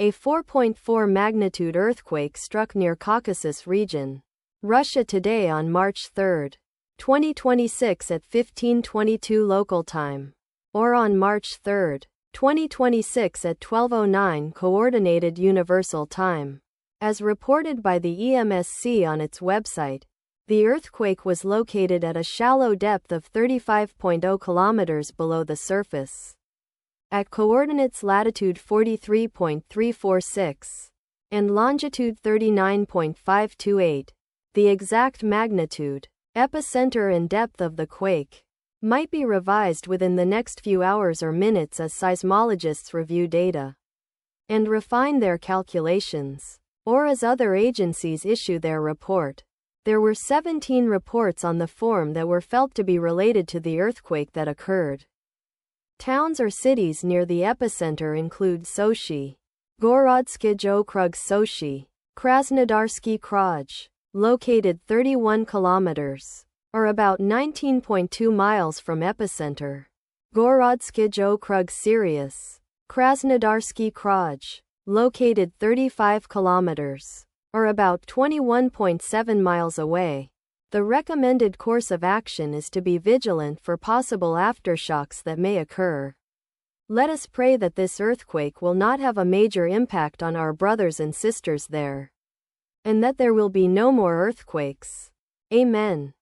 A 4.4 magnitude earthquake struck near Caucasus region, Russia today on March 3, 2026 at 15:22 local time, or on March 3, 2026 at 12:09 Coordinated Universal Time. As reported by the EMSC on its website, the earthquake was located at a shallow depth of 35.0 kilometers below the surface, at coordinates latitude 43.346 and longitude 39.528. The exact magnitude, epicenter and depth of the quake might be revised within the next few hours or minutes as seismologists review data and refine their calculations, or as other agencies issue their report. There were 17 reports on the form that were felt to be related to the earthquake that occurred. Towns or cities near the epicenter include Sochi, Gorodской okrug Sochi, Krasnodarский kraj, located 31 kilometers, or about 19.2 miles from epicenter, Городской okrug Sirius, Krasnodarский kraj, located 35 kilometers, or about 21.7 miles away. The recommended course of action is to be vigilant for possible aftershocks that may occur. Let us pray that this earthquake will not have a major impact on our brothers and sisters there, and that there will be no more earthquakes. Amen.